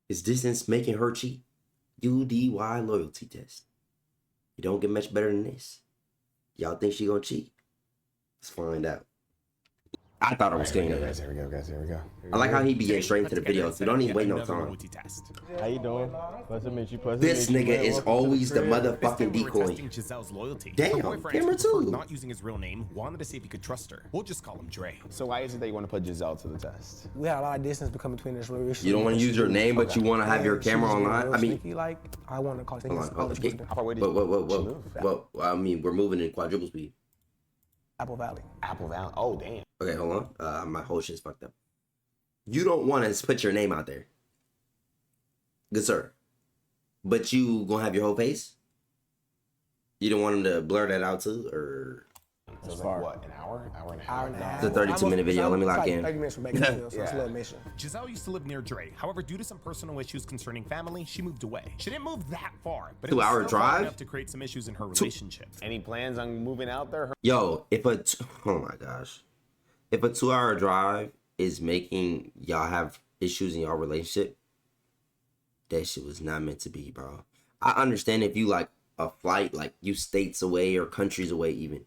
Is distance making her cheat? UDY loyalty test. You don't get much better than this. Y'all think she gonna cheat? Let's find out. I thought I was getting it. Guys, here we go, guys. Here we go. I like how he be getting straight into the video. So don't even wait no time. How you doing? Pleasure to meet you. This nigga is always the motherfucking decoy. Giselle's loyalty. Damn, camera too. Not using his real name, wanted to see if he could trust her. We'll just call him Dre. So why is it that you want to put Giselle to the test? We had a lot of distance becoming between this relationship. You don't want to use your name, but you want to have your camera online. I mean, like I want to call it. How far away did you move? I mean, we're moving in quadruple speed. Apple Valley. Apple Valley. Oh, damn. Okay, hold on. My whole shit's fucked up. You don't want to put your name out there. Good sir. But you gonna have your whole face? You don't want him to blur that out too? Or So it's like, what, an hour? Hour and a half? Hour and a half. It's a 32-minute video. Let me lock in. 30 minutes from Bakersfield, so it's a little mission. Giselle used to live near Dre. However, due to some personal issues concerning family, she moved away. She didn't move that far, but 2 hour drive enough to create some issues in her relationship. Any plans on moving out there? Yo, oh my gosh. If a 2 hour drive is making y'all have issues in y'all relationship, that shit was not meant to be, bro. I understand if you like a flight, like you states away or countries away even.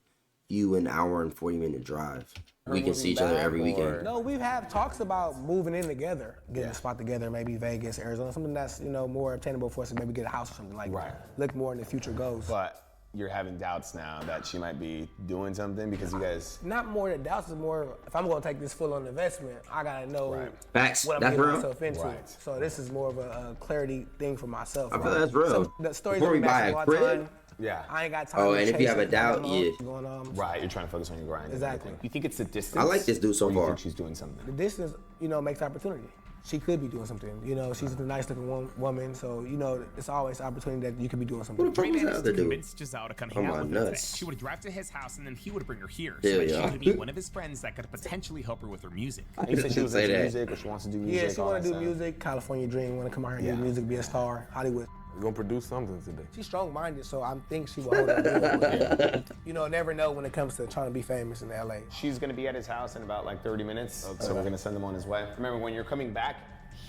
You an hour and 40-minute drive. We can see each other every weekend. No, we've had talks about moving in together, getting a spot together, maybe Vegas, Arizona, something that's, you know, more obtainable for us to maybe get a house or something like that. Look more in the future goals. But you're having doubts now that she might be doing something because you guys... Not more than doubts, it's more, if I'm gonna take this full on investment, I gotta know Facts. what I'm That's getting real. myself into. So this is more of a clarity thing for myself. I feel that's real. So the stories Before we that buy a crib, I ain't got time. Oh, to and if you have a chase doubt, going yeah. on. Right, you're trying to focus on your grind. Exactly. You think it's the distance? I like this dude so or you far. think she's doing something? The distance, you know, makes opportunity. She could be doing something. You know, she's a nice looking woman, so you know, it's always opportunity that you could be doing something. What the fuck was that other dude? Convinced Giselle to come hang out with her today. She would drive to his house and then he would bring her here so that she could meet one of his friends that could potentially help her with her music. You said she was into music or she wants to do music. Yeah, she want to do music. California dream, want to come out here and do music, be a star, Hollywood. We're gonna produce something today. She's strong-minded, so I think she will hold up. You know, never know when it comes to trying to be famous in LA. She's gonna be at his house in about like 30 minutes, so we're gonna send him on his way. Remember, when you're coming back,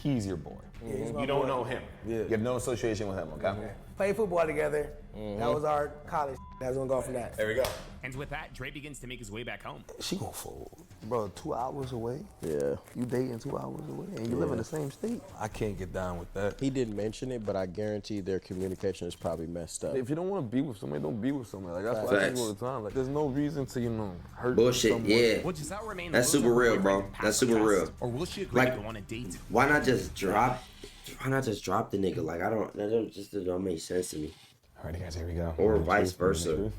he's your boy. You don't know him. You have no association with him, okay? Played football together. That was our college. That was gonna go from that. There we go. And with that, Dre begins to make his way back home. She gonna fold. Bro, 2 hours away? Yeah. You dating 2 hours away and you live in the same state? I can't get down with that. He didn't mention it, but I guarantee their communication is probably messed up. If you don't want to be with somebody, don't be with somebody. Like, that's what I do all the time. Like, there's no reason to, you know, hurt bullshit, someone. yeah. Will Giselle remain That's super real, bro. That's super real. Or will she agree to go on a date? Why not just drop the nigga? Like, that don't make sense to me. All right, guys, here we go. Or vice versa.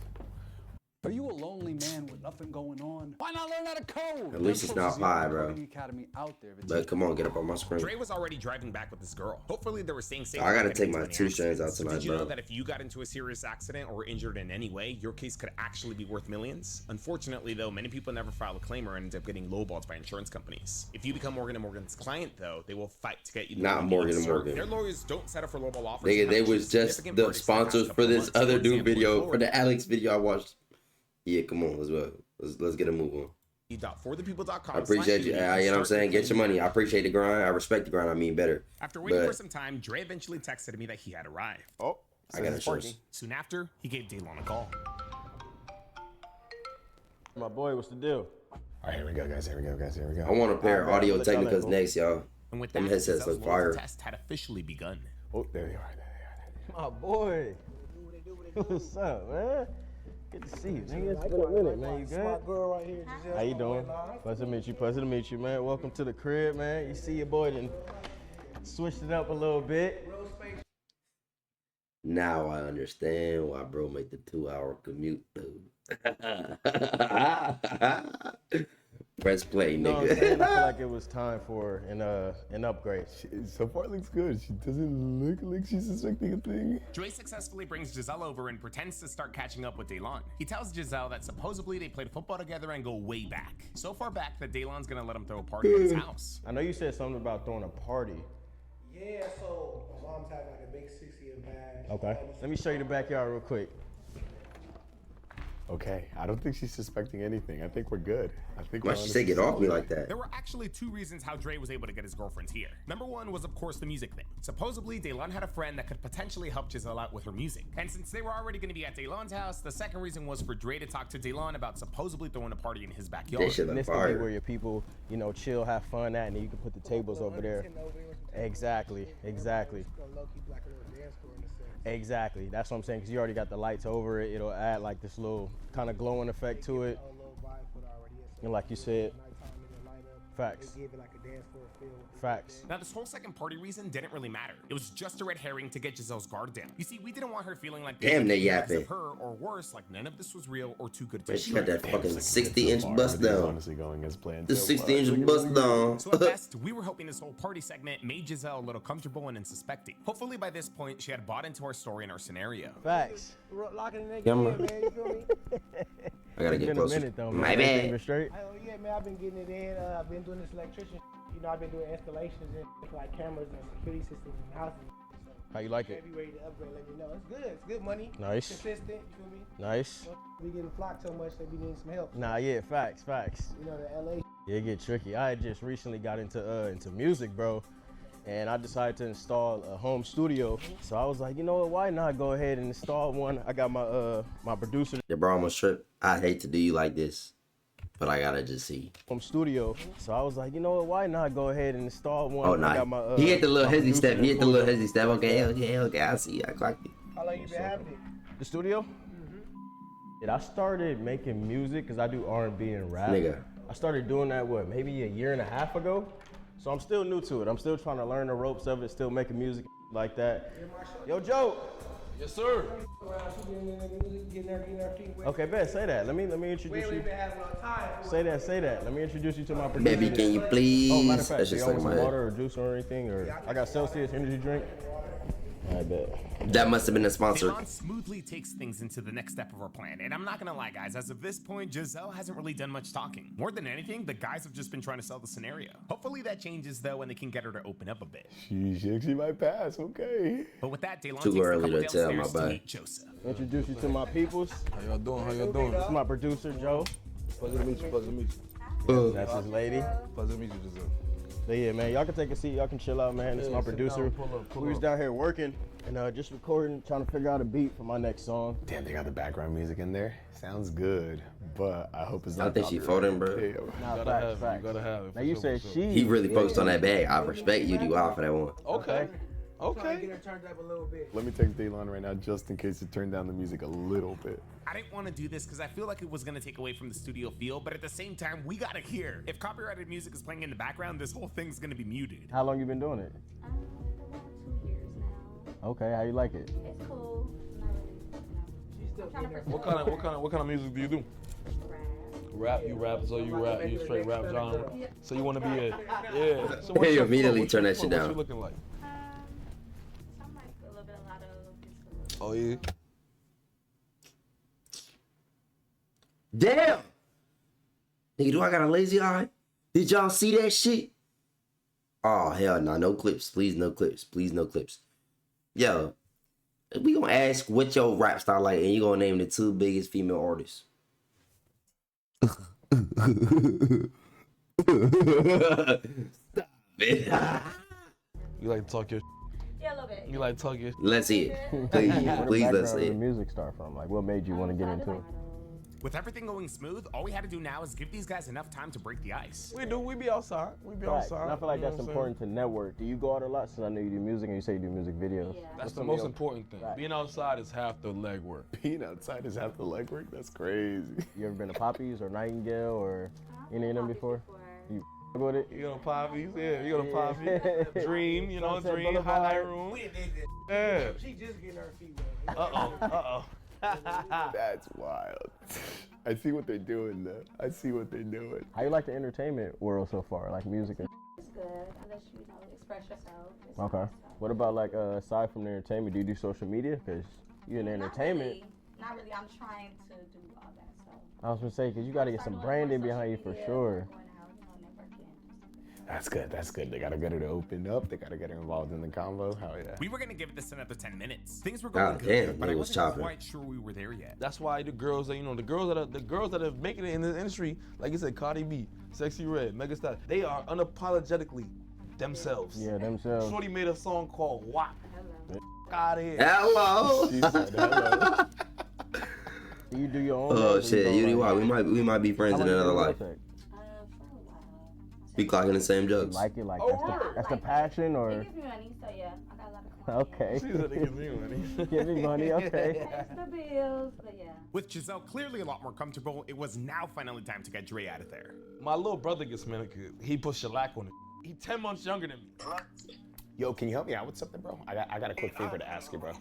Are you a lonely man with nothing going on? Why not learn how to code? At least it's not pie, bro. Academy out there. But come on, get up on my screen. Dre was already driving back with this girl. Hopefully they were staying safe. I gotta take my 2 strands out tonight, Did you know bro. that if you got into a serious accident or were injured in any way, your case could actually be worth millions? Unfortunately, though, many people never file a claim or end up getting lowballed by insurance companies. If you become Morgan & Morgan's client, though, they will fight to get you the Not money Morgan you & deserve. Morgan. Their lawyers don't settle for lowball offers. They was just the sponsors for this other dude video, for the Alex video I watched. Yeah, come on, let's get a move on. ForThePeople.com. I appreciate you. You know what I'm saying? Get your money. I appreciate the grind. I respect the grind. I mean better. After waiting for some time, Dre eventually texted me that he had arrived. Oh, I got a Soon after, he gave Daylon a call. My boy, what's the deal? All right, here we go, guys. Here we go, guys. Here we go. I want a pair of Audio Technicas next, y'all. And with Them that, headsets Giselle's look fire. test had officially begun. Oh, there they are. My boy. What's up, man? Good to see you, nigga. It's been a minute, man. You good? Girl right here, How you doing? Pleasure to meet you. Pleasure to meet you, man. Welcome to the crib, man. You see your boy done switched it up a little bit. Now I understand why bro make the 2 hour commute, dude. Press play, No, nigga. I feel like it was time for an upgrade. So far, it looks good. She doesn't look like she's suspecting a thing. Dre successfully brings Giselle over and pretends to start catching up with Daylon. He tells Giselle that supposedly they played football together and go way back. So far back that Daylon's gonna let him throw a party at his house. I know you said something about throwing a party. Yeah, so my mom's having like a big 60th bash. Okay. Let me show you the backyard real quick. Okay, I don't think she's suspecting anything. I think we're good. I think Why she say get off me like that? There were actually two reasons how Dre was able to get his girlfriends here. Number one was, of course, the music thing. Supposedly, Daylon had a friend that could potentially help Giselle out with her music. And since they were already going to be at Daylon's house, the second reason was for Dre to talk to Daylon about supposedly throwing a party in his backyard. This shit And on this could be fire. where your people, you know, chill, have fun at, and then you can put the tables over there. Exactly. Exactly. That's what I'm saying, because you already got the lights over it. It'll add like this little kind of glowing effect to it. And like you said, facts. Facts. Now, this whole second party reason didn't really matter. It was just a red herring to get Giselle's guard down. You see, we didn't want her feeling like Damn, they because yapping. of her, or worse, like none of this was real or too good to Man, be she got true. that fucking 60-inch bust down. Honestly going as planned. The 60-inch bust down. So at best, we were hoping this whole party segment made Giselle a little comfortable and unsuspecting. Hopefully by this point, she had bought into our story and our scenario. Facts. Locking the nigga Camera. in, man, you feel me? I gotta It's get been a closer. minute though, My man. bad. Everything been straight? Oh yeah, man, I've been getting it in. I've been doing this electrician. You know, I've been doing installations and like cameras and security systems in houses. So How you like it? if you ready to upgrade, let me know. It's good. It's good money. Nice. Consistent. You feel me? Nice. We getting flocked so much that we need some help. Nah, yeah, facts. You know, the LA. Yeah, it get tricky. I had just recently got into music, bro, and I decided to install a home studio. So I was like, you know what? Why not go ahead and install one? I got my my producer Your bro almost tripped. I hate to do you like this, but I gotta just see. home studio. So I was like, you know what? Why not go ahead and install one? Oh, I nah. got my, He hit the little my hezzy producer step. He hit the in little full. hezzy step. Okay, okay. I see. I clocked it. How long you been having it? The studio? I started making music because I do R&B and rap. Nigga. I started doing that, maybe a year and a half ago? So I'm still new to it. I'm still trying to learn the ropes of it, still making music like that. Yo, Joe. Yes, sir. Okay, bet, say that. Let me introduce We you. been having no time. Say that. Let me introduce you to my producer. Baby, can you please? Oh, matter of fact, That's do just y'all like want my some head. water or juice or anything? Or I got Celsius energy drink. I bet. That must have been a sponsor. Daylon smoothly takes things into the next step of our plan, and I'm not gonna lie, guys, as of this point, Giselle hasn't really done much talking. More than anything, the guys have just been trying to sell the scenario. Hopefully that changes though, and they can get her to open up a bit. She might pass, okay. But with that, Daylon Too takes the early couple to tell, my downstairs to bad. meet Joseph. Introduce you to my peoples. How y'all doing? This is my producer, Joe. Pleasure to meet you. That's his lady. Pleasure to meet you, Giselle. So yeah, man, y'all can take a seat. Y'all can chill out, man. This is my sit down, producer. pull We was up. down here working and just recording, trying to figure out a beat for my next song. Damn, they got the background music in there. Sounds good, but I hope it's not. I think she copyrighted. folding, bro. Damn. Nah, You gotta facts, have it. facts. You gotta have it. Now you said she. He really focused on that bag. I respect UDY for that one. Okay. Trying to Okay. get her turned up a little bit. Let me take Daylon right now, just in case it turned down the music a little bit. I didn't want to do this because I feel like it was going to take away from the studio feel, but at the same time, we got to hear. If copyrighted music is playing in the background, this whole thing's going to be muted. How long you been doing it? About 2 years now. Okay, how you like it? It's cool. Not really, She's still I'm trying to getting her pursue What kind of music do you do? rap. You rap, so you rap, you straight rap genre. So you want to be a, yeah. So Yeah, you your immediately flow? turn that What's shit your down. flow? What you looking like? Some like a little bit, a lot of. Oh yeah. Damn! Nigga, do I got a lazy eye? Did y'all see that shit? Oh, hell no. No clips. Please, no clips. Please, no clips. Yo, we gonna ask what your rap style like, and you gonna name the two biggest female artists. Stop it. You like to talk your, Yeah, a little bit. you like to talk your. Let's see it. Please, Where please, the let's background see of the it. music start from? Like, what made you want to get into it? With everything going smooth, all we had to do now is give these guys enough time to break the ice. We be outside. We be Facts. outside. And I feel like you know that's what I'm saying? important to network. Do you go out a lot? Since I know you do music and you say you do music videos. Yeah. That's the some of most your- important thing. Right. Being outside is half the legwork. Being outside is half the legwork? That's crazy. You ever been to Poppy's or Nightingale or any of them before? You with it? You go to Poppy's, yeah. You go to Poppy's. Dream, you know, Sunset Dream, Boulevard. highlight room. Yeah. She just getting her feet wet. Uh-oh. That's wild. I see what they're doing, though. I see what they're doing. How you like the entertainment world so far? Like music and It's good. Unless you know, express yourself. It's okay. nice. What about like aside from the entertainment, do you do social media? Because you in entertainment. Not really. I'm trying to do all that stuff. I was gonna say, because you got to get some branding behind you for sure. Going out, you know, networking. That's good. That's good. They gotta get her to open up. They gotta get her involved in the convo. Hell yeah. We were gonna give this another 10 minutes. Things were going good, damn, but I it was wasn't chopping. quite sure we were there yet. That's why the girls that the girls that are making it in this industry, like you said, Cardi B, Sexy Red, Megastar, they are unapologetically themselves. Yeah, themselves. Shorty made a song called WAP. Out of here. Hello. She said hello. You do your own. Oh thing, shit, you don't UDY, like we might be friends How in long you another been life. with her? For a while. We clocking the same You jokes. like it? Like Yeah, that's the like passion, It or gives me money, so yeah, I got a lot of clients. okay. She said they give me money. Give me money, okay. Pays the bills, but yeah. With Giselle clearly a lot more comfortable, it was now finally time to get Dre out of there. My little brother gets manicured. He put shellac on it. He 10 months younger than me. Yo, can you help me out with something, bro? I got a quick favor to ask you, bro.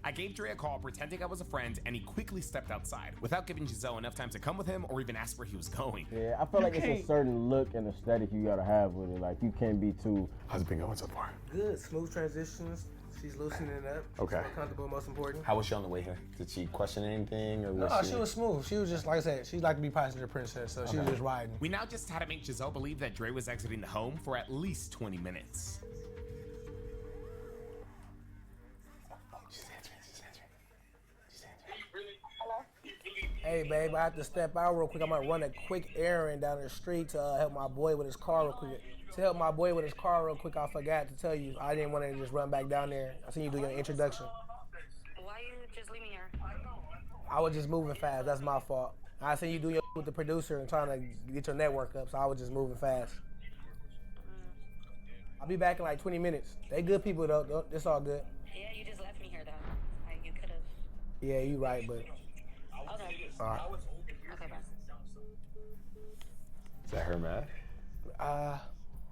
I gave Dre a call pretending I was a friend, and he quickly stepped outside without giving Giselle enough time to come with him or even ask where he was going. Yeah, I feel like it's a certain look and aesthetic you gotta have with it. Like you can't be too. How's it been going so far? Good, smooth transitions. She's loosening up. Okay. She's comfortable, most important. How was she on the way here? Did she question anything, or was No, she was smooth. She was just, like I said, she liked to be passenger princess, so she was just riding. We now just had to make Giselle believe that Dre was exiting the home for at least 20 minutes. Hey, babe, I have to step out real quick. I'm gonna run a quick errand down the street to help my boy with his car real quick. I forgot to tell you. I didn't want to just run back down there. I seen you do your introduction. Why you just leave me here? I was just moving fast. That's my fault. I seen you do your with the producer and trying to get your network up, so I was just moving fast. I'll be back in like 20 minutes. They good people though. It's all good. Yeah, you just left me here though. Like you could have. Yeah, you right, but Okay. all right. Okay, bye. Is that her mad? A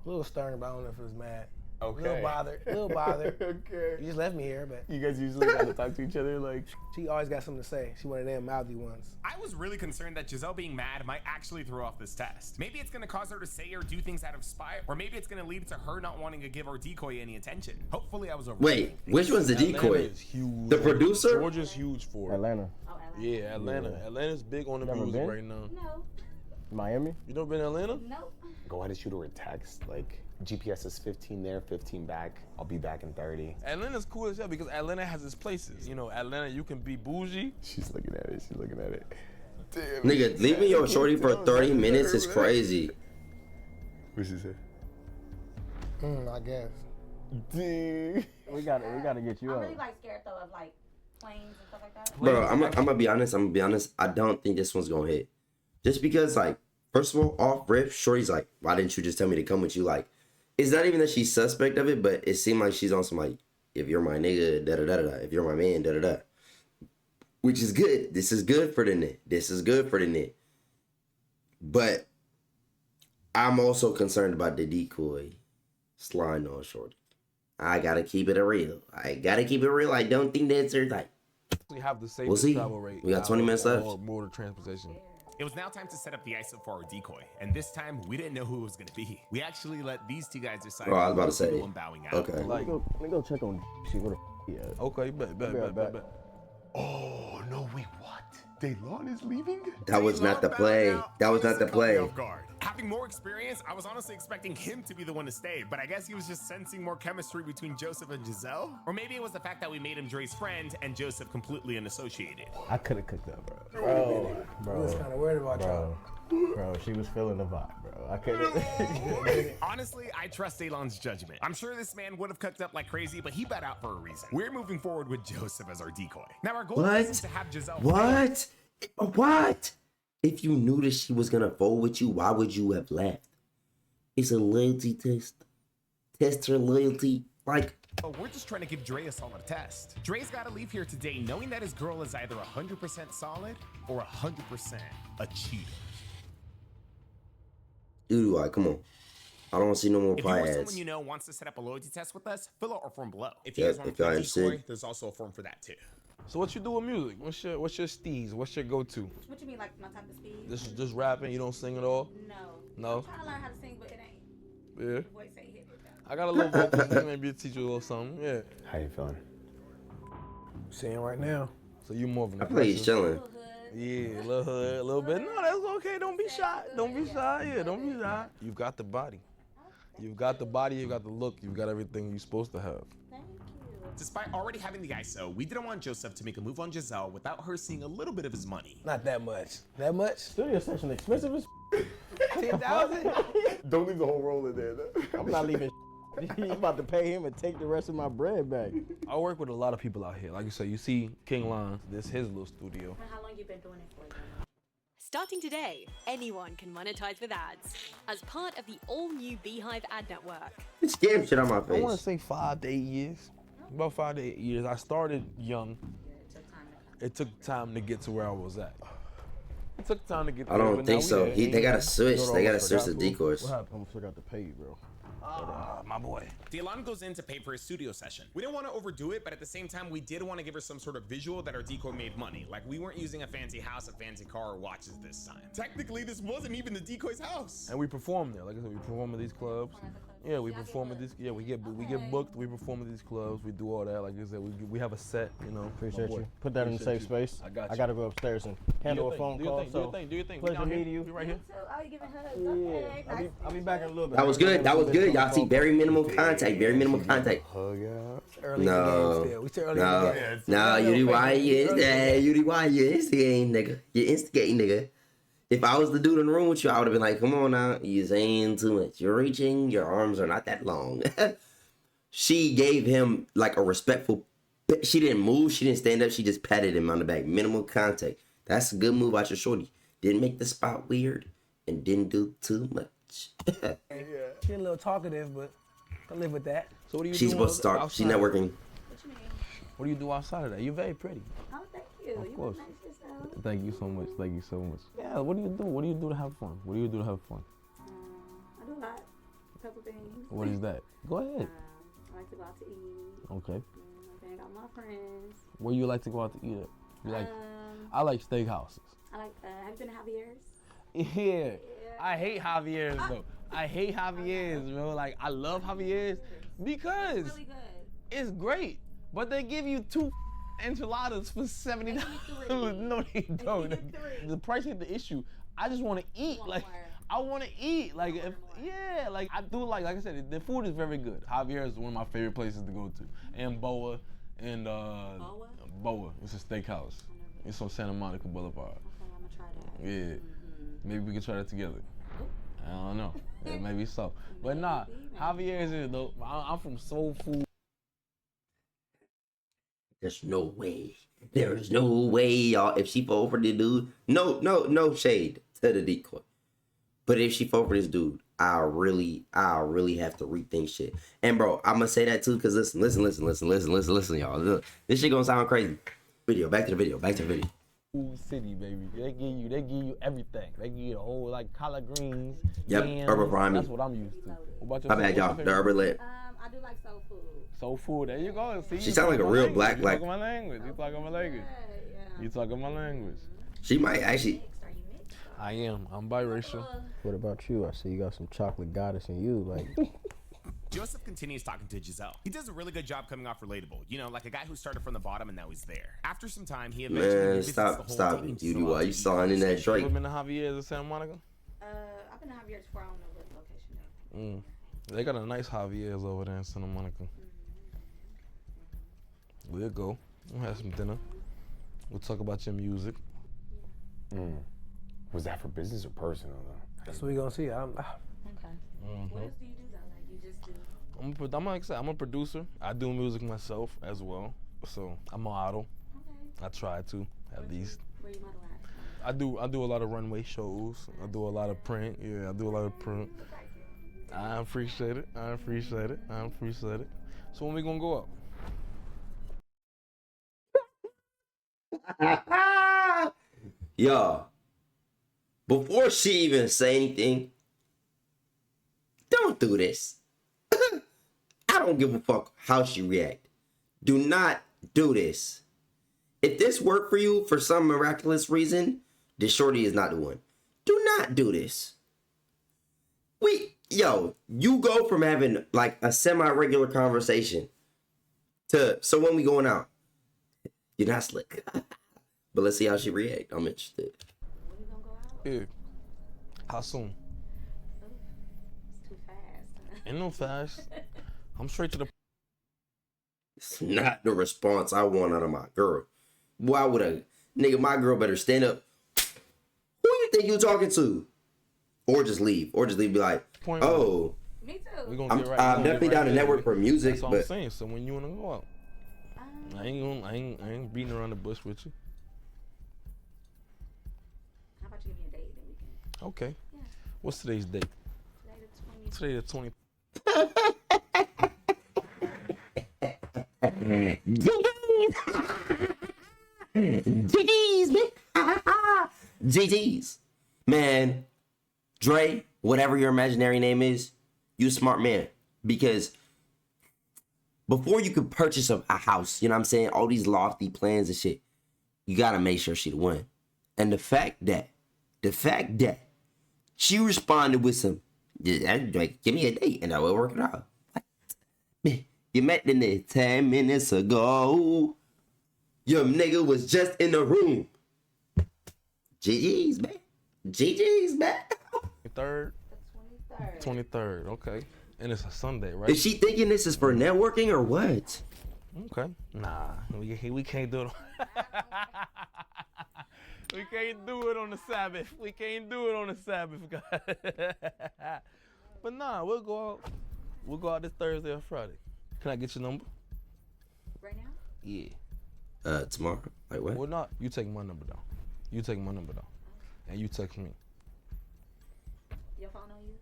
little stern, but I don't know if it was mad. Okay. Little bothered. Okay. You just left me here, but You guys usually gotta talk to each other like. she always got something to say. She one of them mouthy ones. I was really concerned that Giselle being mad might actually throw off this test. Maybe it's gonna cause her to say or do things out of spite, or maybe it's gonna lead to her not wanting to give our decoy any attention. Hopefully I was over. Wait, which one's the Atlanta decoy? is huge. The producer? Georgia's huge for it. Atlanta, Oh, Atlanta. Yeah, Atlanta. Yeah. Atlanta's big on the Never music been? right now. No. Miami. You never been to Atlanta? Nope. Go ahead and shoot her a text. Like, GPS is 15 there, 15 back. I'll be back in 30. Atlanta's cool as hell because Atlanta has its places. You know, Atlanta, you can be bougie. She's looking at it. Damn. Nigga, leaving your shorty for 30 minutes is crazy. What's she say? I guess. Dang. We gotta get you I'm up. really like scared though of like planes and stuff like that. Bro, I'm gonna be honest. I don't think this one's gonna hit. Just because, like, first of all, off rip, shorty's like, why didn't you just tell me to come with you? Like, it's not even that she's suspect of it, but it seemed like she's on some, like, if you're my nigga, da da da da. If you're my man, da da da. Which is good. This is good for the net. But I'm also concerned about the decoy sliding on shorty. I gotta keep it real. I don't think that's her type. We have the safest We'll see. travel rate. We got 20 minutes left. More transportation. It was now time to set up the ISO for our decoy, and this time we didn't know who it was gonna be. We actually let these two guys decide. Bro, I was about to say. who I'm bowing out. Okay. Like, Let me go check on see where the he at. okay, bet. Oh, no, wait, what? Daylon is leaving? That was not the Daylon play. bowed out. That was not Honestly the caught me play. off guard. Having more experience, I was honestly expecting him to be the one to stay, but I guess he was just sensing more chemistry between Joseph and Giselle. Or maybe it was the fact that we made him Dre's friend and Joseph completely unassociated. I could have cooked up, bro. I was kind of worried about y'all. Bro, she was feeling the vibe, bro. I couldn't. Honestly, I trust Daylon's judgment. I'm sure this man would have cooked up like crazy, but he bowed out for a reason. We're moving forward with Joseph as our decoy. Now our goal isn't to have Giselle. What? If you knew that she was gonna fold with you, why would you have left? It's a loyalty test. Test her loyalty. Like, Oh, we're just trying to give Dre a solid test. Dre's got to leave here today knowing that his girl is either 100% solid or 100% a cheater. UDY, come on. I don't want to see no more If pie you or ads. someone you know wants to set up a loyalty test with us, fill out our form below. If you Yeah, guys want if to y'all play interested. decoy, there's also a form for that too. So what you do with music? What's your steez? What's your go-to? What you mean, like my type of speed? This is just rapping. You don't sing at all. No. No? I'm trying to learn how to sing, but it ain't. Yeah. The voice ain't hit it though. I got a little vocal. Maybe teach you a little something. Yeah. How you feeling? Seeing right now. So you more of an I feel like he's impressive. chilling. Little hood. Yeah, a little hood, a little bit. No, that's okay. Don't be shy. Don't be shy. Yeah, don't be shy. You got the body. You got the body, you got the look, you got everything you're supposed to have. Thank you. Despite already having the ISO, we didn't want Joseph to make a move on Giselle without her seeing a little bit of his money. Not that much. That much? Studio session expensive as 10,000? Don't leave the whole roll in there. I'm not leaving. I'm about to pay him and take the rest of my bread back. I work with a lot of people out here. Like you said, you see King Lon, this his little studio. And how long you been doing it for? Starting today, anyone can monetize with ads as part of the all-new Beehive ad network. It's scam shit on my I want face. to say 5 to 8 years. About 5 to 8 years. I started young. It took time to get to where I was at. It took time to get I don't think so. They gotta switch. They gotta switch the decoys. What happened? I almost forgot to pay you, bro. My boy. Delon goes in to pay for his studio session. We didn't want to overdo it, but at the same time, we did want to give her some sort of visual that our decoy made money. Like, we weren't using a fancy house, a fancy car, or watches this time. Technically, this wasn't even the decoy's house. And we perform there. Like I said, we perform at these clubs. Yeah, we perform at these. Yeah, we get booked. We perform at these clubs. We do all that. Like I said, we have a set. You know. Appreciate you. Put that in a safe space. I got you. I gotta go upstairs and handle a phone call. Do your thing. Pleasure meeting you. We right here. Oh, you giving hugs? Okay. I'll be back in a little bit. That was good. That was good. Y'all see, very minimal contact. Very minimal contact. Hug out. Early in the game still. We still early in the game. No, UDY, you UDY, you instigating, nigga. You instigating, nigga. If I was the dude in the room with you, I would have been like, come on now, you're saying too much. You're reaching, your arms are not that long. She gave him like a respectful, she didn't move, she didn't stand up, she just patted him on the back. Minimal contact. That's a good move out your shorty. Didn't make the spot weird and didn't do too much. She's a little talkative, but I live with that. So what do you She's do supposed to start, outside? she's networking. What you mean? What do you do outside of that? You're very pretty. Oh, thank you. Of You course. look nice yourself. Thank you so much. Thank you so much. Yeah, what do you do? What do you do to have fun? What do you do to have fun? I do a lot. A couple things. What is that? Go ahead. I like to go out to eat. Okay. I hang out with my friends. Where you like to go out to eat at? You like? I like steakhouses. I like. Have you been to Javier's? Yeah. I hate Javier's though. I hate Javier's, bro. Like I love Javier's because It's really good. it's great, but they give you 2 enchiladas for $70. No, they don't. The price ain't the issue. I just want to eat. Like I want to eat. Like if like I do. Like I said, the food is very good. Javier is one of my favorite places to go to, and Boa and Boa. It's a steakhouse. It's on Santa Monica Boulevard. Okay, I'm gonna try that. Yeah, maybe we can try that together. I don't know. Yeah, maybe so. But nah, Javier's is though. I'm from Soul Food. There's no way. There's no way, y'all. If she fall for the dude, no shade to the decoy. But if she fall for this dude, I'll really have to rethink shit. And bro, I'm gonna say that too, cause listen, y'all. Look, this shit gonna sound crazy. Back to the video. Food City, baby. They give you everything. They give you the whole like collard greens. Yep, yams. Urban Prime. That's what I'm used to. What about My bad, y'all. The urban lit. I do like soul food. Soul food. There you go. See, She sound like a real black. You talking my language. You talking my language. You talking my language. She might actually. I am. I'm biracial. What about you? I see you got some chocolate goddess in you. Like, Joseph continues talking to Giselle. He does a really good job coming off relatable. You know, like a guy who started from the bottom and now he's there. After some time, he eventually Man, revisits the whole stop dating it, UDY. salon. You saw in that You Drake. ever been to Javier's in Santa Monica? I've been to Javier's before. I don't know what location though. They got a nice Javier's over there in Santa Monica. We'll go. We'll have some dinner. We'll talk about your music. Was that for business or personal though? That's what we gonna see. Okay. What else do you do though? Like you just do. I'm like I said, I'm a producer. I do music myself as well. So I'm a model. Okay. I try to at least. Where you model at? I do a lot of runway shows. I do a lot of print. Yeah, I do a lot of print. I appreciate it. So when we gonna go up? Y'all, before she even say anything, don't do this. I don't give a fuck how she react. Do not do this. If this worked for you for some miraculous reason, this shorty is not the one. Do not do this. You go from having like a semi-regular conversation to, so when we going out, you're not slick. But let's see how she react. I'm interested. When you gonna go out? Yeah. How soon? It's too fast. Ain't no fast. I'm straight to the. It's not the response I want out of my girl. Why would a nigga, my girl better stand up. Who you think you talking to? Or just leave. Or just leave. Be like, oh. Me too. I'm definitely down to network for music. That's what but I'm saying. So when you wanna go out, I ain't beating around the bush with you. How about you give me a date that we can? Okay. Yeah. What's today's date? Today the 20th. GG's, man. GG's. Man, Dre, whatever your imaginary name is, you a smart man. Because before you could purchase a house, you know what I'm saying? All these lofty plans and shit, you gotta make sure she the one. And the fact that she responded with some, like, give me a date and I will work it out. What? Man, you met the nigga 10 minutes ago. Your nigga was just in the room. GG's, man. GG's, man. 23rd? The 23rd, okay. And it's a Sunday, right? Is she thinking this is for networking or what? Okay. Nah, we can't do it. We can't do it on the Sabbath. We can't do it on the Sabbath, guys. But nah, we'll go out. We'll go out this Thursday or Friday. Can I get your number? Right now? Yeah. Tomorrow. Like what? Well, not. You take my number down. You take my number down. And you text me. Your phone on you?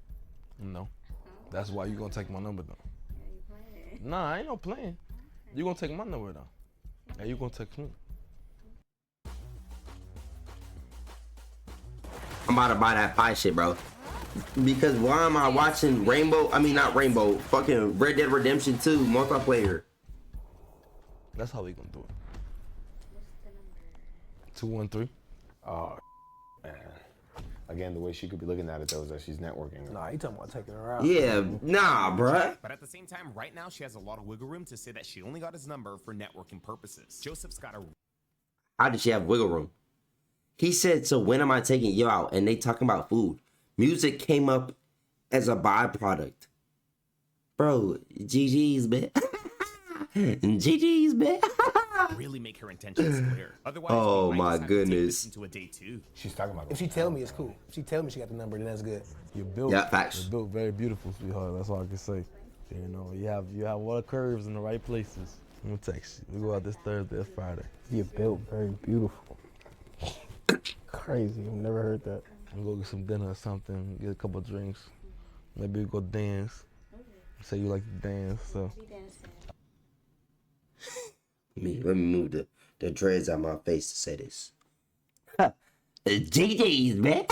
No. That's why you gonna take my number down. Yeah, you playing. Nah, I ain't no playing. You gonna take my number down. And you gonna text me. I'm about to buy that pie shit, bro. Because why am I watching fucking Red Dead Redemption 2 multiplayer? That's how we gonna do it. What's the number? 213. Oh, man. Again, the way she could be looking at it though is that she's networking. Nah, you talking about taking her out. Yeah, nah, bruh. But at the same time, right now, she has a lot of wiggle room to say that she only got his number for networking purposes. Joseph's got a... How did she have wiggle room? He said, so when am I taking you out? And they talking about food. Music came up as a byproduct. Bro, GG's, man. GG's, man. really make her intentions clear. Otherwise, oh we might my just have to take goodness. this into a day two. She's talking about. If she tell me, it's cool. If she tell me she got the number, then that's good. You're built. Yeah, facts. You're built very beautiful, sweetheart. That's all I can say. You know, you have all the curves in the right places. I'm gonna text you. We go out this Thursday or Friday. You're built very beautiful. Crazy. I've never heard that. We'll go get some dinner or something. Get a couple of drinks. Maybe we go dance. Say you like to dance, so. Let me move the dreads out my face to say this. GG's, man.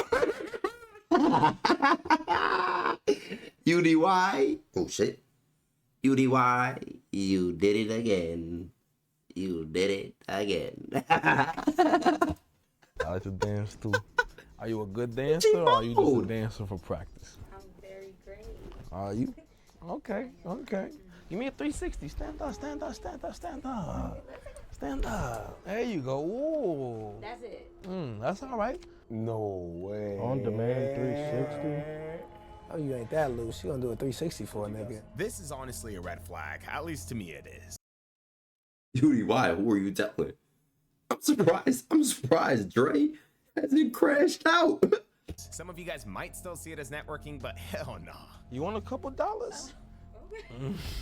UDY. Oh, shit. UDY, you did it again. You did it again. I like to dance too. Are you a good dancer or are you just a dancer for practice? I'm very great. Are you? Okay, okay. Give me a 360. Stand up, stand up, stand up, stand up. Stand up. There you go. Ooh. That's it. That's all right. No way. On demand 360. Oh, you ain't that loose. She gonna do a 360 for a nigga. This is honestly a red flag. At least to me it is. UDY, who are you telling? I'm surprised Dre hasn't crashed out. Some of you guys might still see it as networking, but hell no. You want a couple dollars?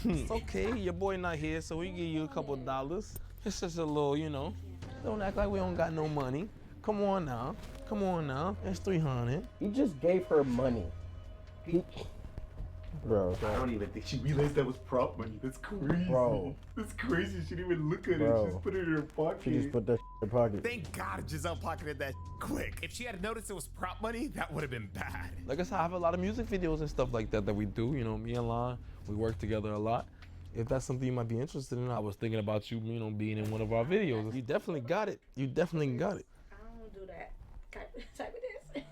It's okay. Your boy not here, so we give you a couple dollars. It's just a little, you know. Don't act like we don't got no money. Come on now. Come on now. It's 300. You just gave her money. Bro, I don't even think she realized that was prop money. That's crazy. Bro. That's crazy. She didn't even look at Bro. it. She just put it in her pocket. She just put that in her pocket. Thank God Giselle pocketed that quick. If she had noticed it was prop money, that would have been bad. Like I said, I have a lot of music videos and stuff like that we do. You know, me and Lon, we work together a lot. If that's something you might be interested in, I was thinking about you, you know, being in one of our videos. You definitely got it. You definitely got it. I don't do that type of dance.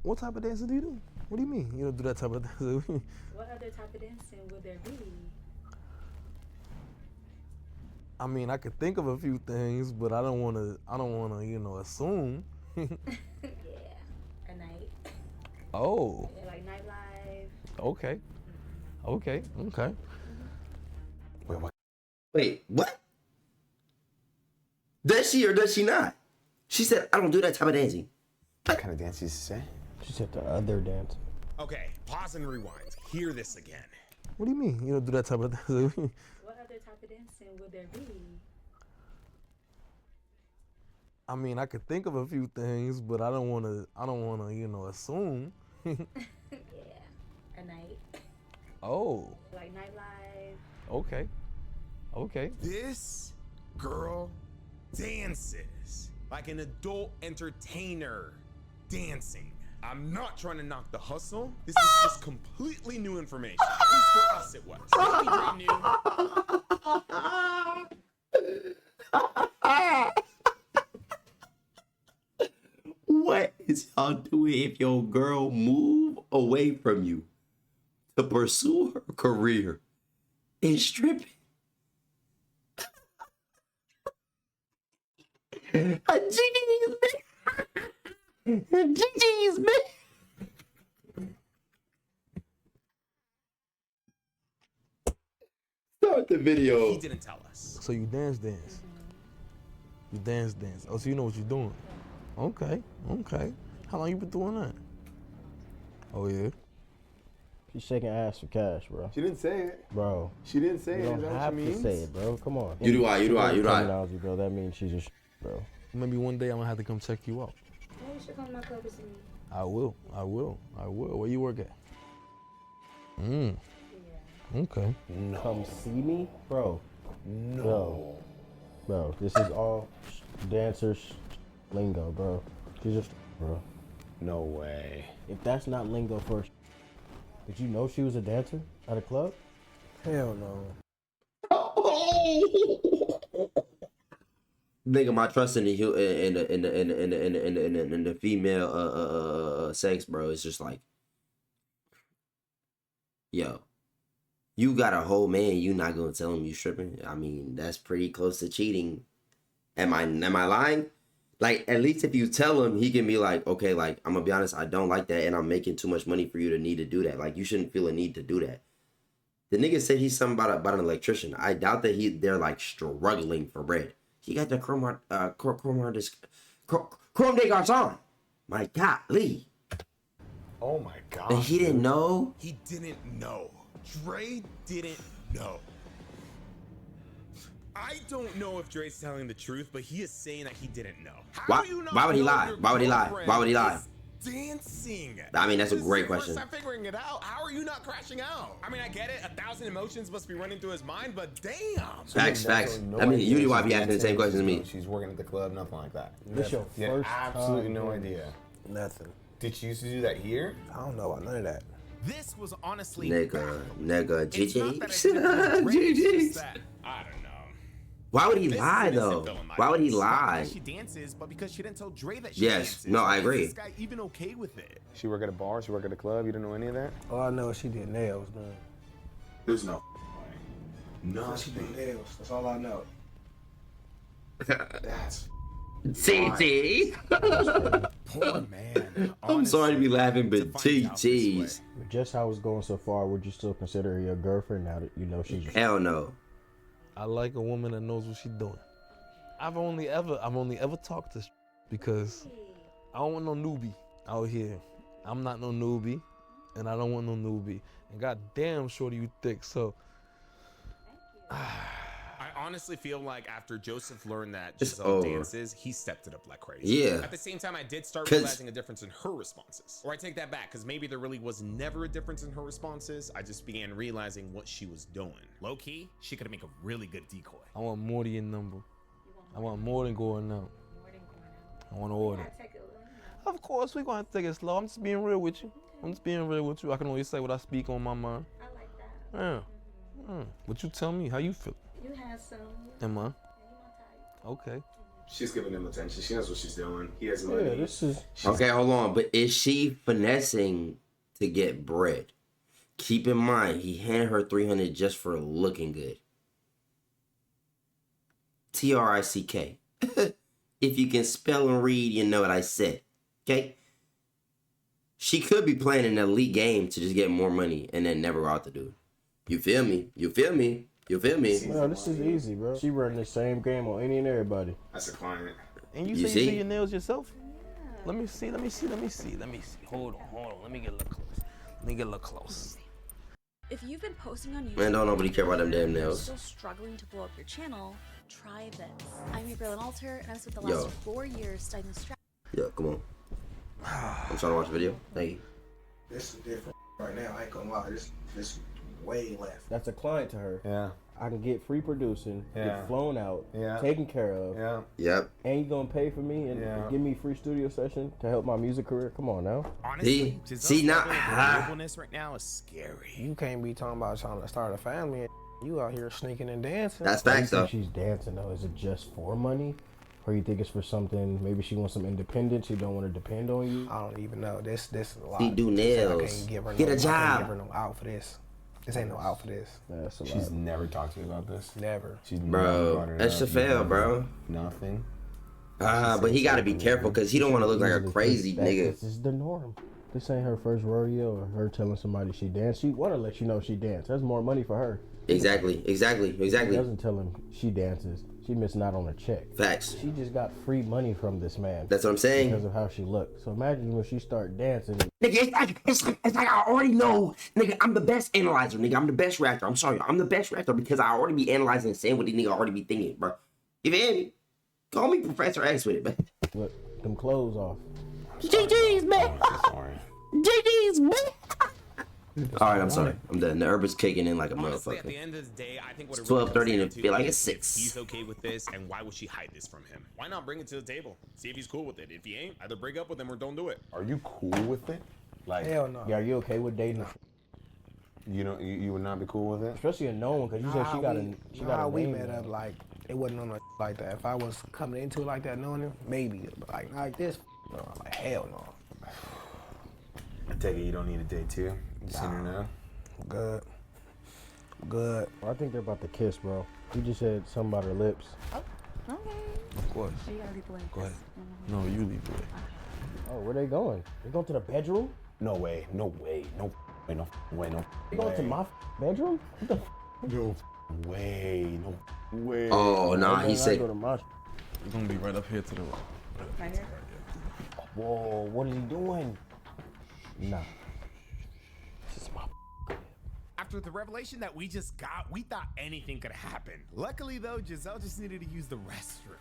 What type of dancing do you do? What do you mean? You don't do that type of dancing? What other type of dancing would there be? I mean, I could think of a few things, but I don't want to, assume. Yeah, a night. Oh. Yeah, like nightlife. Okay. Okay. Wait, what? Does she or does she not? She said, I don't do that type of dancing. What kind of dance you say? She said the other dance. Okay, pause and rewind. Hear this again. What do you mean? You don't do that type of thing? What other type of dancing would there be? I mean, I could think of a few things, but I don't want to, assume. Yeah, a night. Oh. Like nightlife. Okay. This girl dances like an adult entertainer dancing. I'm not trying to knock the hustle. This is just completely new information. At least for us it was. What is y'all doing if your girl move away from you to pursue her career in stripping? GG's man. Start the video. He didn't tell us. So you dance. You dance. Oh, so you know what you're doing. Okay. How long you been doing that? Oh, yeah. She's shaking ass for cash, bro. She didn't say it. Bro. She didn't say You it. don't Is that have what she to means? say it, bro. Come on. UDY. Terminology, bro. That means she's a bro. Maybe one day I'm gonna have to come check you out. Maybe you should come to my club and see me. I will. Where you work at? Okay. No. Come see me, bro. No. Bro, this is all dancers lingo, bro. She's just, bro. No way. If that's not lingo for, did you know she was a dancer at a club? Hell no. Nigga, my trust in the female sex, bro, it's just like, yo, you got a whole man, you not gonna tell him you stripping? I mean, that's pretty close to cheating. Am I lying? Like, at least if you tell him, he can be like, okay, like, I'm gonna be honest, I don't like that, and I'm making too much money for you to need to do that. Like, you shouldn't feel a need to do that. The nigga said he's something about an electrician. I doubt that they're like struggling for bread. He got the Chrome de Garçon. My golly. Oh my God. And he didn't know? He didn't know. Dre didn't know. I don't know if Dre's telling the truth, but he is saying that he didn't know. Why would he lie? Why would he lie? Why would he lie? Dancing. I mean, that's a great question. First time figuring it out. How are you not crashing out? I mean, I get it. 1,000 emotions must be running through his mind, but damn. Facts. I mean, UDY be asking the same questions to me. She's working at the club, nothing like that. This your You had first absolutely time no doing idea. Nothing. Did you used to do that here? I don't know about none of that. This was honestly Nigga, It's not that I GG. didn't know Dre, it's just GG. that, I don't know. Why would he This is lie, an innocent though? villain, my Why would he boss. Not lie? because she dances, but because she didn't tell Dre that she Yes. dances. No, I Why agree. Is this guy even okay with it? She work at a bar, she work at a club, you don't know any of that? All I know is she did nails, man. There's no way. She did nails. That's all I know. That's TT. Poor man. I'm sorry to be laughing, but TT's. Just how it's going so far, would you still consider her your girlfriend now that you know she's your Hell no. I like a woman that knows what she's doing. I've only ever talked to because I don't want no newbie out here. I'm not no newbie, and I don't want no newbie. And goddamn, shorty, you thick. So I honestly feel like after Joseph learned that It's Giselle over. dances, he stepped it up like crazy. Yeah. At the same time, I did start 'Cause- realizing a difference in her responses. Or I take that back, because maybe there really was never a difference in her responses. I just began realizing what she was doing. Low key, she could make a really good decoy. I want more than your number. I want more than going out. I want to order. Of course, we're going to take it slow. I'm just being real with you. I can only say what I speak on my mind. I like that. Yeah. What you tell me? How you feel? You had some. Am I? Okay. She's giving him attention. She knows what she's doing. He has Yeah, money. this is. Okay, hold on. But is she finessing to get bread? Keep in mind, he handed her $300 just for looking good. T-R-I-C-K. If you can spell and read, you know what I said. Okay? She could be playing an elite game to just get more money and then never go out the dude. You feel me? You feel me? You feel me? No, this is easy, bro. She running the same game on any and everybody. That's a client. And you say you see your nails yourself? Let me see. Hold on. Let me get a little close. If you've been posting on YouTube, Man, don't nobody care about them damn and you're nails. still struggling to blow up your channel, try this. I'm your girl in Alter, and I've spent the Yo. last 4 years studying the strategy. Yeah, come on. I'm trying to watch the video. Thank you. This is different right now. I ain't gonna lie. This way left. That's a client to her. Yeah. I can get free producing, get flown out, taken care of. Yeah. Yep. And you gonna pay for me and give me free studio session to help my music career? Come on now. Honestly, See, now agreeableness right now is scary. You can't be talking about trying to start a family. You out here sneaking and dancing. That's Why do you facts though. think she's dancing though? Is it just for money? Or you think it's for something, maybe she wants some independence, she don't want to depend on you? I don't even know. This is a lot. She do I nails. can't give her Get no, a I can't job. give her no out for this. This ain't no out for this. That's a lot. She's never talked to me about this. Never. She's Bro, never brought it that up. should fail, bro. Nothing. But he gotta be careful because he don't want to look like a crazy nigga. This is the norm. This ain't her first rodeo or her telling somebody she danced. She want to let you know she danced. That's more money for her. Exactly. She doesn't tell him she dances. She missing out on a check. Facts. She just got free money from this man. That's what I'm saying. Because of how she looked. So imagine when she start dancing. Nigga, it's like I already know, nigga, I'm the best analyzer, nigga. I'm the best reactor. I'm sorry, I'm the best reactor because I already be analyzing and saying what the nigga already be thinking, bro. You feel me? Call me Professor X with it, man. Look, them clothes off. GG's, man. Sorry. GG's, man. All right, I'm sorry. I'm done. The herb is kicking in like a Honestly, at the motherfucker. end of the day, I think what It's it really 12:30 comes and down it to feel like is it's 6. if he's okay with this, and why would she hide this from him? Why not bring it to the table? See if he's cool with it. If he ain't, either break up with him or don't do it. Are you cool with it? Like, Hell no. Yeah, are you okay with dating? you don't. You would not be cool with it. Especially a known one, because you said she got a we name met now. up like it wasn't on a like that. If I was coming into it like that, knowing him, maybe. But like this, no, like hell no. I take it you don't need a date too. You seen her now? Good. I think they're about to kiss, bro. You just said something about her lips. Oh, okay. Of course. So you gotta lead the way. Go ahead. No, you leave the way. Oh, where they going? They going to the bedroom? No way. No way. No way. No way. No They going to my bedroom? What the No way. No way. Oh, nah, he I said. go to my. We're gonna be right up here to the right. Right here? Whoa, what is he doing? Nah. This is my. After the revelation that we just got, we thought anything could happen. Luckily, though, Giselle just needed to use the restroom.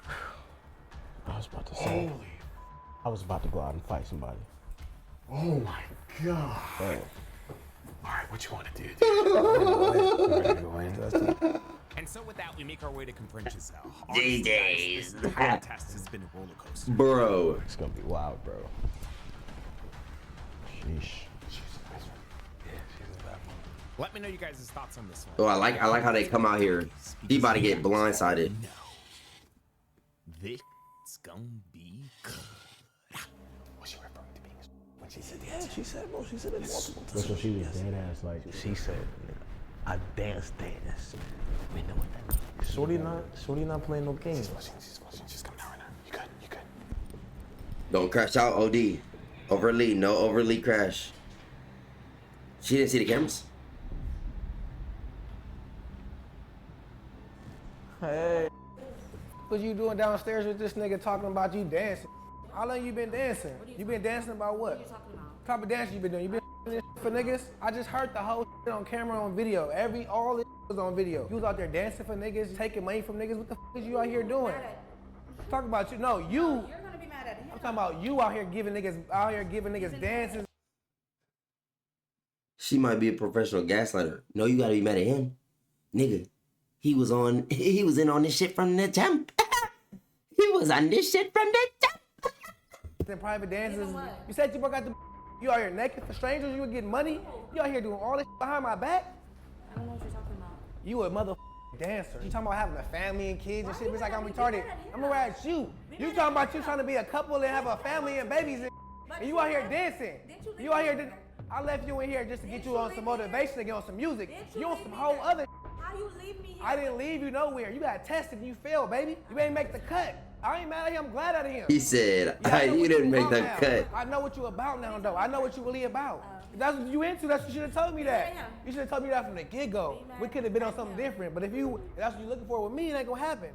I was about to say. I was about to go out and fight somebody. Oh my god. Bro. All right, what you want to do, dude? And so with that, we make our way to confront Giselle. DJs. The whole test has been a roller coaster. Bro. It's gonna be wild, bro. Sheesh. Let me know you guys' thoughts on this one. Oh, I like how they come out here. He about to get blindsided. No. This gonna be good. Was she referring to being when she said Yeah, she said, bro, she said it multiple So times. she was dead ass like. She said, I dance. We know what that means. Shorty not playing no games. She's coming out right now. You good. Don't crash out, OD. Overly, no overly crash. She didn't see the cameras? Hey. What you doing downstairs with this nigga talking about you dancing? How long you been dancing? You been dancing about what? What are you talking about? Type of dance you been doing? You been this for niggas? I just heard the whole on camera on video. All this was on video. You was out there dancing for niggas, taking money from niggas. What the is you out here doing? Talk about you. No, you. You're gonna be mad at him. I'm talking about you out here giving niggas dances. She might be a professional gaslighter. No, you gotta be mad at him. Nigga, he was in on this shit from the jump. He was on this shit from the jump. Then private dances. You said you broke out the. You out here naked for strangers. You were getting money. You out here doing all this behind my back. I don't know what you're talking about. You a mother dancer. You talking about having a family and kids and shit. It's like I'm retarded. I'm gonna at you. You talking about you trying to be a couple and have a family and babies and you out here dancing. I left you in here just to get you on some motivation to get on some music. You on some whole other. How you leave me here? I didn't leave you nowhere. You got tested and you failed, baby. You ain't make the cut. I ain't mad at him. I'm glad at him. He said, Yeah, I know you what didn't make about that now. cut. I know what you about now, though. I know what you really about. If that's what you into, that's what you should have told me that. Yeah. You should have told me that from the get-go. We could have been on something different. But if that's what you're looking for with me, it ain't gonna happen.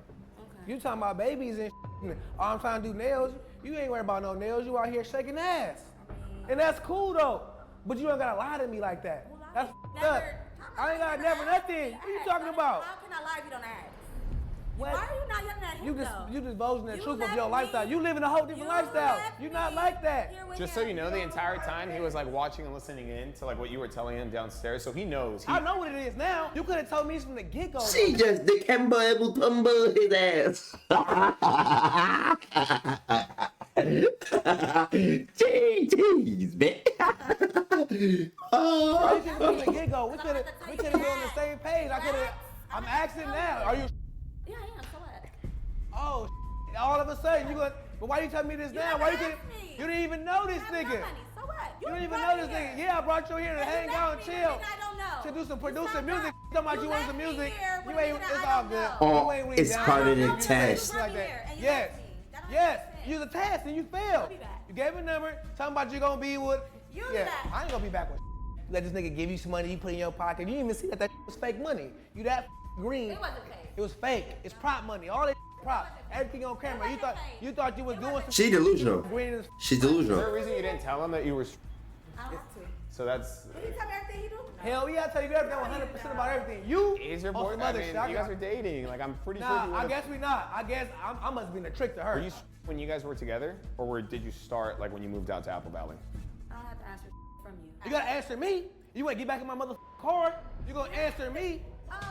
You talking about babies and all I'm trying to do nails. You ain't worried about no nails. You out here shaking ass. And that's cool, though. But you don't gotta lie to me like that. That's up. I ain't gotta never nothing. What are you talking about? How can I lie if you don't ask? What? Why are you not yelling at him, though? You divulging the You truth of left your me. lifestyle. You living a whole different You lifestyle. left You're not me. like that. Here with Just him. so you know, the don't entire know time he was like watching and listening in to like what you were telling him downstairs, so he knows. I know what it is now. You could have told me from the get-go. She just dikemba tumble his ass. Jeez, man. Why you think from the get-go? We could have been on the same page. I'm asking now. Are you? Yeah, I am. So what? Oh, all of a sudden you gonna. But why you telling me this now? Why you couldn't? You didn't even know this nigga. So what? You didn't even know this nigga. Yeah, I brought you here to hang out and chill. I don't know. To do some producing music. Talking about you want some music. You ain't. It's I all don't good. know. Oh, You ain't really it's down. part of the You ain't test. like that. Yes. Yes. You was a test and you failed. You gave a number. Talking about you gonna be with. You Yeah. that. I ain't gonna be back with. Let this nigga give you some money. You put it in your pocket. You didn't even see that was fake money. You that green. It wasn't fake. It was fake. It's prop money. All that prop. Everything on camera. You thought you was doing some. She delusional. Green is. She's Is there a delusional. reason you didn't tell him that you were? I don't have to. So that's. Did he tell me everything he do? Hell yeah, I tell you everything 100% about everything. You Is your on boy? some I other mean, shit. you guys are dating. Like I'm pretty sure. Nah, you I would've- guess we not. I guess I must have been a trick to her. Were you when you guys were together, or did you start like when you moved out to Apple Valley? I don't have to answer from you. You gotta answer me. You wanna get back in my motherfucking car? You gonna answer me?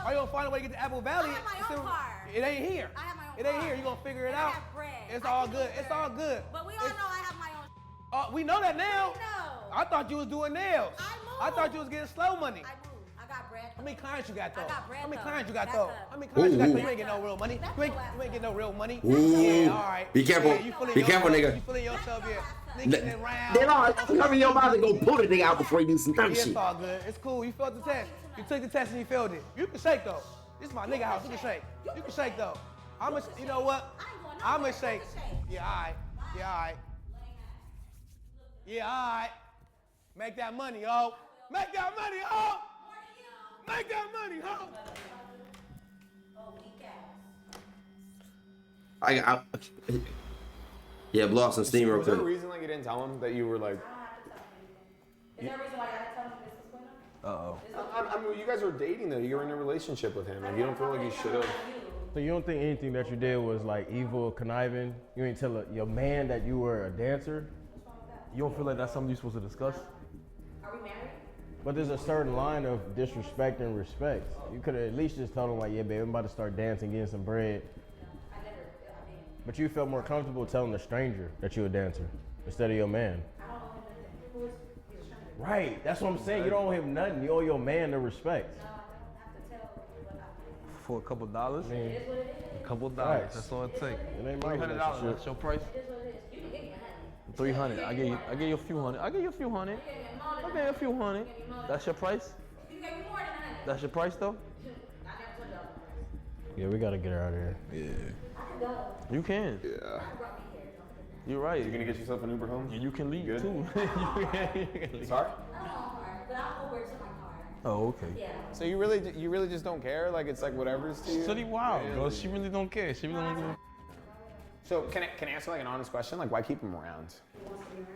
Or you gonna find a way to get to Apple Valley? I have my own car. It ain't here. I have my own It ain't car. here. You gonna figure it And I out? have bread. It's I all can good. do It's bread. all good. But we all know I have my own. We know that now. We know. I thought you was doing nails. I thought you was getting slow money. I moved. I got bread. How many clients you got though? I got bread. How many though. clients you got Back though? up. How many clients you got though? Ooh. You ain't getting no real money. You ain't getting no real money. Ooh. Yeah, all right. Be careful. Yeah, you fooling Be careful, yourself. nigga. You fooling yourself, yeah. Niggas around. Then all come in your mouth and go pull the nigga out before you do some dumb Yeah, shit. it's all good. It's cool. You failed the test. You took the test and you failed it. You can shake though. This is my nigga house. You can shake. You can shake though. You know what? I'ma shake. Yeah, all right. Yeah, all right. Yeah, all right. Make that money, ho. Make that money, ho. Make that money, ho. Yeah, blow off some steam real Was there a quick. reason like you didn't tell him that you were like? Is there a reason why I gotta tell him this was going on? I mean, you guys were dating though. You were in a relationship with him. Like you don't feel like you should have. So you don't think anything that you did was like evil, conniving? You ain't tell your man that you were a dancer? You don't feel like that's something you're supposed to discuss? Are we married? But there's a certain line of disrespect and respect. You could have at least just told him like, yeah, babe, I'm about to start dancing, getting some bread. But you felt more comfortable telling a stranger that you're a dancer instead of your man. Right, that's what I'm saying. You don't owe him nothing. You owe your man the respect. For a couple dollars? I mean, a couple dollars. Facts. That's all it takes. It ain't my $300. relationship. That's your price. 300. I give you a few hundred. I give you a few hundred. I give you a few hundred. That's your price. That's your price though. Yeah, we gotta get her out of here. Yeah. You can. Yeah. You're right. You're gonna get yourself an Uber home. And you can leave Good. too. Sorry. But I'll Uber to my car. Oh, okay. Yeah. So you really just don't care? Like it's like whatever's to you? Pretty wild, bro. She really don't care. She really don't give a. So can I answer like an honest question? Like why keep him around? He wants to be around.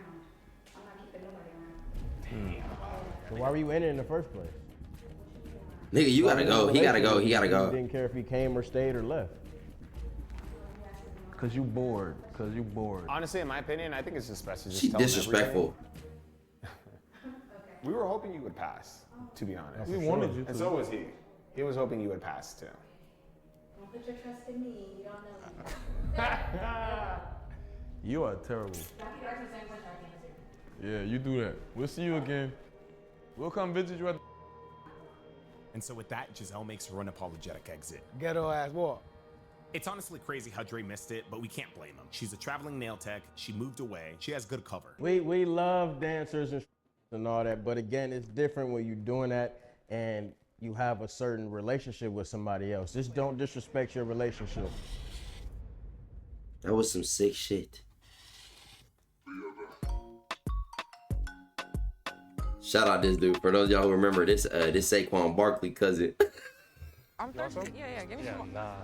I'm not keeping nobody around. So why were you in it in the first place? Nigga, you gotta go. He gotta go. He gotta You go. didn't care if he came or stayed or left. Cause you bored. Cause you bored. Honestly, in my opinion, I think it's just best to just She tell him disrespectful. We were hoping you would pass, to be honest. We wanted you to. And so was he. He was hoping you would pass too. Don't put your trust in me. You don't know me. You are terrible. Y'all keep asking the same question. I can't answer. Yeah, you do that. We'll see you again. We'll come visit you at. And so with that, Giselle makes her unapologetic exit. Ghetto ass walk. It's honestly crazy how Dre missed it, but we can't blame him. She's a traveling nail tech. She moved away. She has good cover. We love dancers and all that, but again, it's different when you're doing that and you have a certain relationship with somebody else. Just don't disrespect your relationship. That was some sick shit. Shout out this dude. For those of y'all who remember this, this Saquon Barkley cousin. I'm thirsty. Yeah, give me some. Nah.